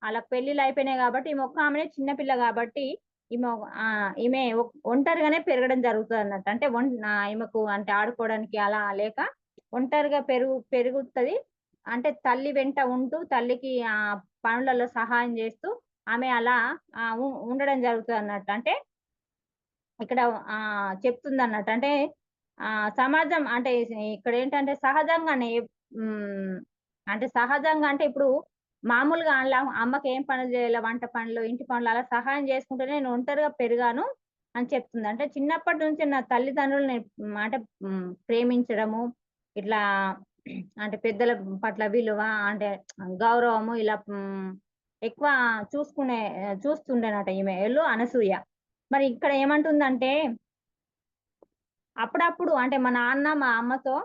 ఆళ్ళకి పెళ్ళిళ్ళు అయిపోయినాయి కాబట్టి ఈమె ఒక్కామెనే చిన్న పిల్ల కాబట్టి ఈమె ఈమె ఒంటరిగానే పెరగడం జరుగుతదన్నట్టు. అంటే ఈమెకు అంటే ఆడుకోవడానికి అలా లేక ఒంటరిగా పెరుగుతది. అంటే తల్లి వెంట ఉంటూ తల్లికి పనులలో సహాయం చేస్తూ ఆమె అలా ఉండడం జరుగుతదన్నట్టు. అంటే ఇక్కడ చెప్తుందన్నట్టు. అంటే సమాజం అంటే ఇక్కడేంటంటే సహజంగానే అంటే సహజంగా అంటే ఇప్పుడు మామూలుగా అమ్మకి ఏం పనులు చేయాలి, వంట పనులు, ఇంటి పనులు అలా సహాయం చేసుకుంటూనే నేను ఒంటరిగా పెరిగాను అని చెప్తుంది. అంటే చిన్నప్పటి నుంచి నా తల్లిదండ్రులని అంటే ప్రేమించడము, ఇట్లా అంటే పెద్దల పట్ల విలువ అంటే గౌరవము ఇలా ఎక్కువ చూస్తుండేనట ఈమె అనసూయ. మరి ఇక్కడ ఏమంటుందంటే అప్పుడప్పుడు అంటే మా నాన్న మా అమ్మతో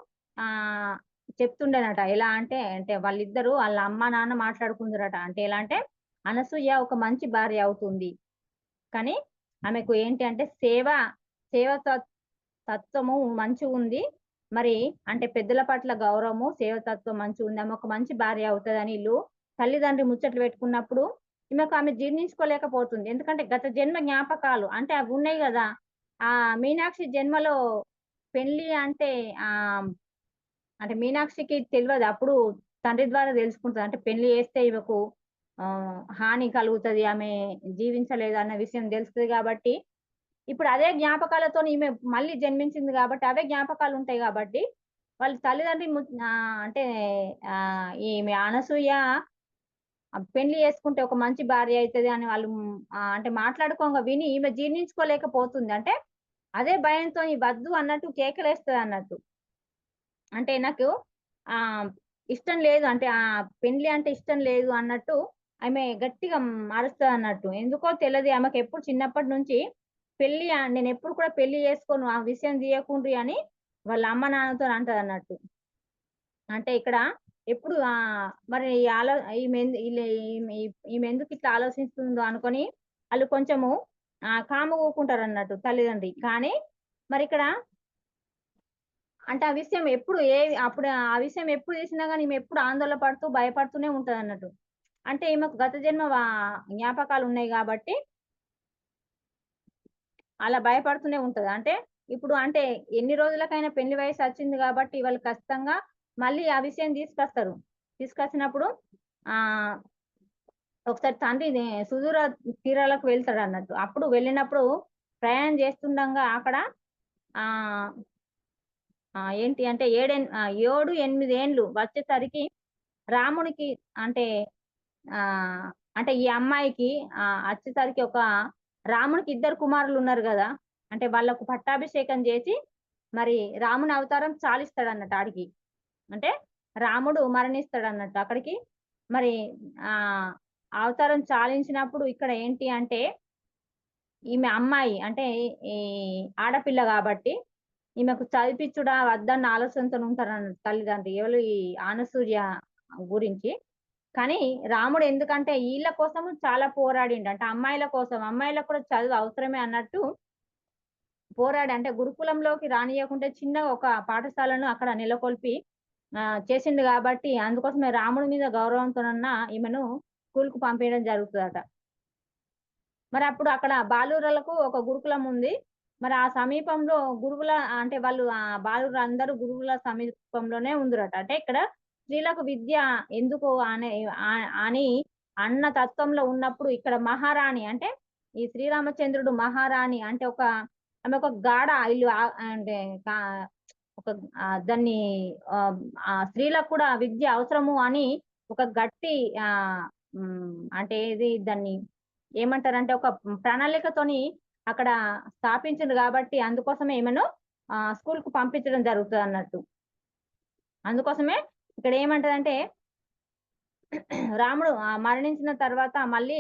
చెప్తుండేనట. ఎలా అంటే వాళ్ళిద్దరూ వాళ్ళ అమ్మ, నాన్న మాట్లాడుకుందురట. అంటే ఎలా అంటే అనసూయ ఒక మంచి భార్య అవుతుంది. కానీ ఆమెకు ఏంటి అంటే సేవ తత్వము మంచిగుంది. మరి అంటే పెద్దల పట్ల గౌరవము, సేవతత్వం మంచిగుంది. ఆమె ఒక మంచి భార్య అవుతదని తల్లిదండ్రి ముచ్చట్లు పెట్టుకున్నప్పుడు ఆమె జీర్ణించుకోలేకపోతుంది. ఎందుకంటే గత జన్మ జ్ఞాపకాలు అంటే అవి ఉన్నాయి గదా! మీనాక్షి జన్మలో పెళ్లి అంటే అంటే మీనాక్షికి తెలవదు. అప్పుడు తండ్రి ద్వారా తెలుసుకుంటది. అంటే పెళ్లి చేస్తే ఈమెకు హాని కలుగుతది. ఆమె జీవించలేదు అన్న విషయం తెలుస్తది కాబట్టి, ఇప్పుడు అదే జ్ఞాపకాలతోని ఈమె మళ్ళీ జన్మించింది కాబట్టి, అవే జ్ఞాపకాలు ఉంటాయి కాబట్టి, వాళ్ళ తల్లిదండ్రి అంటే ఈమె అనసూయ పెళ్లి చేసుకుంటే ఒక మంచి భార్య అయితది అని వాళ్ళు అంటే మాట్లాడుకోంగా విని ఈమె జీర్ణించుకోలేకపోతుంది. అంటే అదే భయంతో వద్దు అన్నట్టు కేకలేస్తదన్నట్టు. అంటే నాకు ఇష్టం లేదు అంటే పెండ్లి అంటే ఇష్టం లేదు అన్నట్టు ఆమె గట్టిగా అరుస్తదన్నట్టు. ఎందుకో తెలది ఆమెకెప్పుడు చిన్నప్పటి నుంచి నేనెప్పుడు కూడా పెళ్లి చేసుకోను ఆ విషయం తీయకుండ్రి అని వాళ్ళ అమ్మ నాన్నతో అంటదన్నట్టు. అంటే ఇక్కడ ఎప్పుడు మరి ఈమె ఎందుకు ఇట్లా ఆలోచిస్తుందో అనుకొని ఆళ్ళు కొంచెము కాముగా ఊకుంటారన్నట్టు తల్లిదండ్రి. కానీ మరిక్కడ అంటే ఆ విషయం ఎప్పుడు అప్పుడు ఆ విషయం ఎప్పుడు తీసినా గాని ఈమె ఎప్పుడు ఆందోళన పడుతూ, భయపడుతూనే ఉంటదన్నట్టు. అంటే ఈమెకు గత జన్మ జ్ఞాపకాలున్నాయి గాబట్టి అలా భయపడుతూనే ఉంటది. అంటే ఇప్పుడు అంటే ఎన్ని రోజులకైనా పెళ్లి వయసొచ్చింది గాబట్టి వాళ్ళు ఖచ్చితంగా మళ్ళీ ఆ విషయం తీసుకొస్తారు. తీసుకొచ్చినప్పుడు ఆహ్, ఒకసారి తండ్రి సుదూర తీరాలకు వెళ్తాడన్నట్టు. అప్పుడు వెళ్ళినప్పుడు ప్రయాణం చేస్తుండంగా అక్కడ ఆహ్, ఏంటి అంటే 7, 8 ఏండ్లు వచ్చేసరికి రామునికి అంటే ఆహ్, అంటే ఈ అమ్మాయికి అచ్చేసరికి రామునికి ఇద్దరు కుమారులున్నారు గదా! అంటే వాళ్ళకు పట్టాభిషేకం జేసి, మరి రాముని అవతారం చాలిస్తాడన్నట్టు ఆడికి. అంటే రాముడు మరణిస్తాడన్నట్టు అక్కడికి. మరి ఆహ్, అవతారం చాలించినప్పుడు ఇక్కడ ఏంటి అంటే, ఈమె అమ్మాయి అంటే ఈ ఆడపిల్ల గాబట్టి, ఈమెకు చదివిపిచ్చుడా వద్దన్న ఆలోచనతోని ఉంటారన్నట్టు తల్లిదండ్రి. ఎవలు ఈ ఆనసూయ గురించి. కానీ రాముడు ఎందుకంటే ఈళ్ళ కోసము చాలా పోరాడిండు. అంటే అమ్మాయిల కోసం, అమ్మాయిలకు కూడా చదువు అవసరమే అన్నట్టు పోరాడి అంటే గురుకులంలోకి రానియ్యకుంటే చిన్నగా ఒక పాఠశాలను అక్కడ నెలకొల్పి చేసిండు గాబట్టి అందుకోసమే రాముడి మీద గౌరవంతోనన్నా ఈమెను స్కూలుకు పంపియడం జరుగుతదట. మరప్పుడు అక్కడ బాలురలకు ఒక గురుకులం ఉంది. మరి ఆ సమీపంలో గురువుల అంటే వాళ్ళు బాలురందరూ గురువుల సమీపంలోనే ఉందురట. అంటే ఇక్కడ స్త్రీలకు విద్య ఎందుకు అని అన్న తత్వంలో ఉన్నప్పుడు ఇక్కడ మహారాణి అంటే ఈ శ్రీరామచంద్రుడు మహారాణి అంటే ఆమె ఒక గాడ ఇల్లు అంటే కా ఒక దాన్ని ఆహ్, ఆ స్త్రీలకు కూడా విద్య అవసరము అని ఒక గట్టి అంటే దాన్ని ఏమంటారంటే ఒక ప్రణాళికతోని అక్కడ స్థాపించిండ్రు గాబట్టి అందుకోసమే ఈమెను స్కూలుకు పంపించడం జరుగుతదన్నట్టు. అందుకోసమే ఇక్కడ ఏమంటదంటే రాముడు మరణించిన తర్వాత మళ్ళీ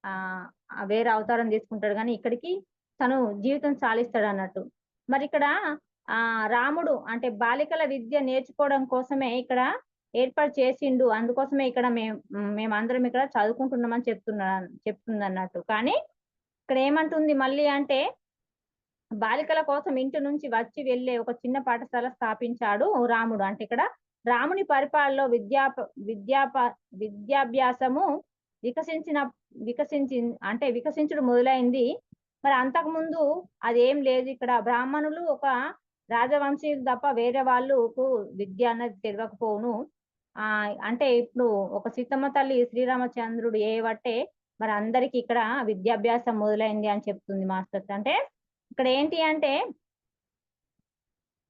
ఆహ్, వేరే అవతారం తీసుకుంటాడు గానీ ఇక్కడికి తను జీవితం సాలిస్తాడన్నట్టు. మరిక్కడ రాముడు అంటే బాలికల విద్య నేర్చుకోవడం కోసమే ఇక్కడ ఏర్పాటు చేసిండు. అందుకోసమే ఇక్కడ మేమందరం ఇక్కడ చదువుకుంటున్నామని చెప్తుందన్నట్టు. కానీ ఇక్కడేమంటుంది మళ్ళీ అంటే, బాలికల కోసం ఇంటి నుంచి వచ్చి వెళ్ళే ఒక చిన్న పాఠశాల స్థాపించాడు రాముడు. అంటే ఇక్కడ రాముని పరిపాలనలో విద్యాభ్యాసము వికసించిన వికసించుడు మొదలైంది. మరి అంతకుముందు అదేం లేదు. ఇక్కడ బ్రాహ్మణులు ఒక రాజవంశీయులు తప్ప వేరే వాళ్ళుకు విద్య అన్నది తెలవకపోవును. అంటే ఇప్పుడు ఒక సీతమ్మ తల్లి శ్రీరామచంద్రుడు చేయబట్టే మరి అందరికి ఇక్కడ విద్యాభ్యాసం మొదలైంది అని చెప్తుంది మాస్టర్స్. అంటే ఇక్కడ ఏంటి అంటే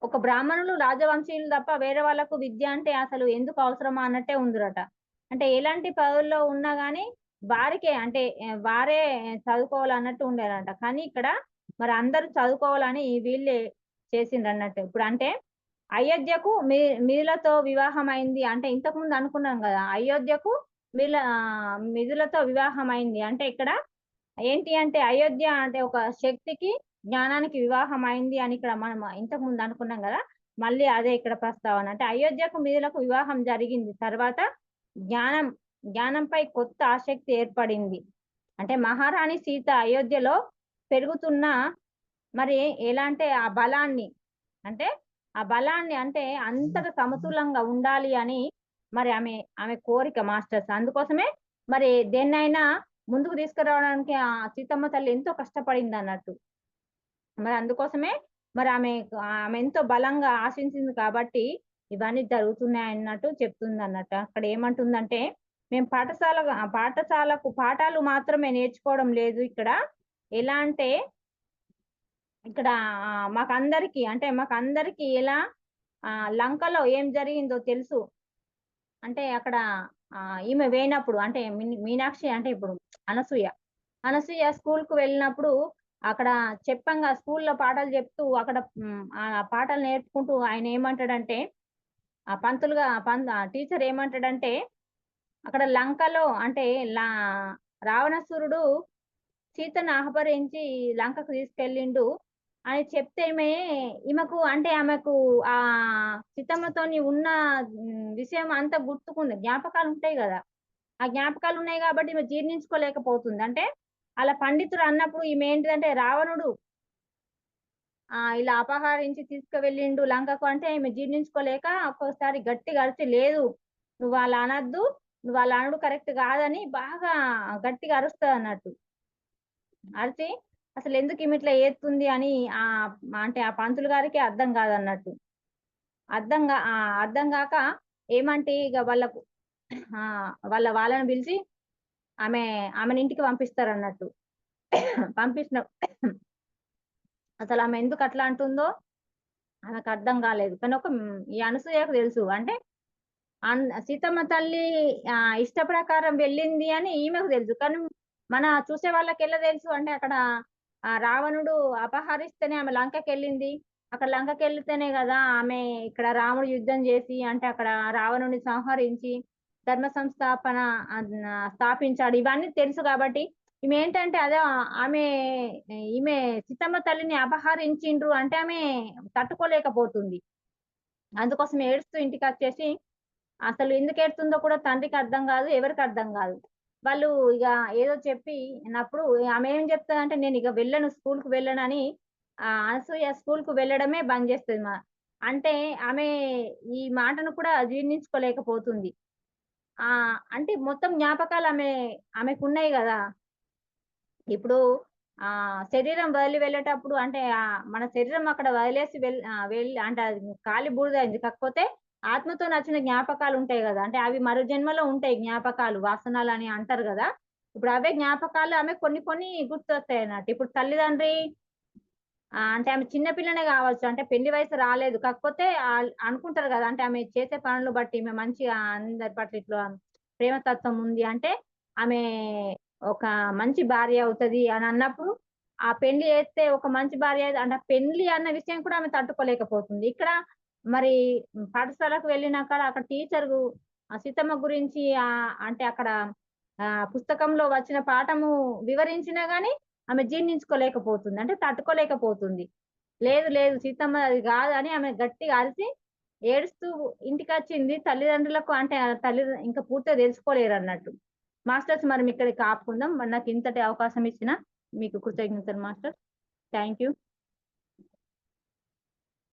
ఒక బ్రాహ్మణులు రాజవంశీయులు తప్ప వేరే వాళ్ళకు విద్య అంటే అసలు ఎందుకు అవసరమా అన్నట్టే ఉందిరట. అంటే ఎలాంటి పదవుల్లో ఉన్నా గాని వారికే అంటే వారే చదువుకోవాలన్నట్టు ఉండేనంట. కానీ ఇక్కడ మరి అందరూ చదువుకోవాలని వీళ్ళే చేసిండ్రన్నట్టు. ఇప్పుడు అంటే అయోధ్యకు మిథులతో వివాహం అయింది. అంటే ఇంతకుముందు అనుకున్నాం గదా! అయోధ్యకు మిథులతో వివాహం అయింది. అంటే ఇక్కడ ఏంటి అంటే అయోధ్య అంటే ఒక శక్తికి, జ్ఞానానికి వివాహం అయింది అని ఇక్కడ మనం ఇంతకుముందు అనుకున్నాం గదా! మళ్ళీ అదే ఇక్కడ ప్రస్తావన. అంటే అయోధ్యకు మిథులకు వివాహం జరిగింది. తర్వాత జ్ఞానం జ్ఞానంపై కొత్త ఆసక్తి ఏర్పడింది. అంటే మహారాణి సీత అయోధ్యలో పెరుగుతున్న మరి ఎలా అంటే ఆ బలాన్ని అంటే ఆ బలాన్ని అంటే అంతట సమతులంగా ఉండాలి అని మరి ఆమె కోరిక మాస్టర్స్. అందుకోసమే మరి దేన్నైనా ముందుకు తీసుకురావడానికి సీతమ్మ తల్లి ఎంతో కష్టపడిందన్నట్టు. మరి అందుకోసమే మరి ఆమె ఎంతో బలంగా ఆశించింది కాబట్టి ఇవన్నీ జరుగుతున్నాయన్నట్టు చెప్తుందన్నట్టు. అక్కడ ఏమంటుందంటే మేము పాఠశాలకు పాఠాలు మాత్రమే నేర్చుకోవడం లేదు ఇక్కడ. ఎలా అంటే ఇక్కడ మాకందరికి ఎలా లంకలో ఏం జరిగిందో తెలుసు. అంటే అక్కడ ఈమె వేయినప్పుడు అంటే మీనాక్షి అంటే ఇప్పుడు అనసూయ. అనసూయ స్కూల్‌కు వెళ్ళినప్పుడు అక్కడ చెప్పంగా స్కూల్‌లో పాఠాలు చెప్తూ అక్కడ ఆ పాఠాలు నేర్చుకుంటూ ఆయన ఏమంటాడంటే టీచర్ ఏమంటాడంటే అక్కడ లంకలో అంటే లా రావణాసురుడు సీతను అపహరించి లంకకు తీసుకెళ్ళిండు అని చెప్తే ఈమెకు అంటే ఆమెకు సీతమ్మతోని ఉన్న విషయం అంతా గుర్తుకుంది. జ్ఞాపకాలుంటాయి గదా! ఆ జ్ఞాపకాలున్నాయి గాబట్టి ఈమె జీర్ణించుకోలేకపోతుంది. అంటే అలా పండితుడు అన్నప్పుడు ఈమె ఏంటిదంటే రావణుడు ఇలా అపహరించి తీసుకువెళ్ళిండు లంకకు అంటే ఈమె జీర్ణించుకోలేక ఒక్కోసారి గట్టిగా అరిచి, లేదు నువ్వు అలా అనద్దు, నువ్వు అలా అనుడు కరెక్ట్ కాదని బాగా గట్టిగా అరుస్తుంది అన్నట్టు. అరిచి అసలు ఎందుకు ఈమె ఇట్లా ఏస్తుంది అని ఆ అంటే ఆ పంతులు గారికి అర్థం కాదన్నట్టు. అర్థం కాక ఏమంటే ఇక వాళ్ళకు వాళ్ళని పిలిచి ఆమెని ఇంటికి పంపిస్తారన్నట్టు. పంపించిన అసలు ఆమె ఎందుకు అట్లా అంటుందో ఆమెకు అర్థం కాలేదు. కానీ ఈ అనసూయకు తెలుసు. అంటే సీతమ్మ తల్లి ఇష్ట ప్రకారం వెళ్ళింది అని ఈమెకు తెలుసు. కానీ మన చూసే వాళ్ళకి ఎలా తెలుసు అంటే అక్కడ రావణుడు అపహరిస్తేనే ఆమె లంకకెళ్ళింది. అక్కడ లంకకెళ్తేనే కదా ఆమె ఇక్కడ రాముడు యుద్ధం చేసి అంటే అక్కడ రావణుని సంహరించి ధర్మ సంస్థాపన స్థాపించాడు. ఇవన్నీ తెలుసు కాబట్టి ఈమె ఏంటంటే అదే ఆమె ఈమె సీతమ్మ తల్లిని అపహరించిండ్రు అంటే ఆమె తట్టుకోలేకపోతుంది. అందుకోసం ఏడుస్తూ ఇంటికి వచ్చేసి అసలు ఎందుకు ఏడుతుందో కూడా తండ్రికి అర్థం కాదు, ఎవరికి అర్థం కాదు. వాళ్ళు ఇక ఏదో చెప్పి అప్పుడు ఆమె ఏం చెప్తాదంటే నేను ఇక వెళ్ళను, స్కూల్ కు వెళ్ళనని అనసూయ స్కూల్ కు వెళ్ళడమే బంద్ చేస్తుంది. అంటే ఆమె ఈ మాటను కూడా జీర్ణించుకోలేకపోతుంది. అంటే మొత్తం జ్ఞాపకాలు ఆమెకున్నాయి కదా. ఇప్పుడు శరీరం వదిలి వెళ్ళేటప్పుడు అంటే మన శరీరం అక్కడ వదిలేసి వెళ్ళి అంటే అది కాలి బూడిదైంది. కాకపోతే ఆత్మతో నచ్చిన జ్ఞాపకాలు ఉంటాయి కదా. అంటే అవి మరు జన్మలో ఉంటాయి జ్ఞాపకాలు, వాసనలు అని అంటారు కదా. ఇప్పుడు అవే జ్ఞాపకాలు ఆమె కొన్ని కొన్ని గుర్తొస్తాయి అన్నట్టు. ఇప్పుడు తల్లిదండ్రి అంటే ఆమె చిన్న పిల్లనే కావచ్చు. అంటే పెళ్లి వయసు రాలేదు. కాకపోతే అనుకుంటారు కదా. అంటే ఆమె చేసే పనులు బట్టి ఈమె మంచిగా అందరి పట్ల ఇట్లా ప్రేమతత్వం ఉంది అంటే ఆమె ఒక మంచి భార్య అవుతది అని అన్నప్పుడు ఆ పెళ్లి చేస్తే ఒక మంచి భార్య అంటే పెళ్లి అన్న విషయం కూడా ఆమె తట్టుకోలేకపోతుంది. ఇక్కడ మరి పాఠశాలకు వెళ్ళినాక అక్కడ టీచరు సీతమ్మ గురించి అంటే అక్కడ పుస్తకంలో వచ్చిన పాఠము వివరించినా గాని ఆమె జీర్ణించుకోలేకపోతుంది. అంటే తట్టుకోలేకపోతుంది. లేదు లేదు సీతమ్మ అది కాదు అని ఆమె గట్టిగా అరిచి ఏడుస్తూ ఇంటికొచ్చింది. తల్లిదండ్రులకు అంటే ఇంకా పూర్తిగా తెలుసుకోలేరన్నట్టు. మాస్టర్స్ మనం ఇక్కడికి ఆపుకుందాం. మరి నాకు ఇంతటి అవకాశం ఇచ్చిన మీకు కృతజ్ఞతలు మాస్టర్. Thank you.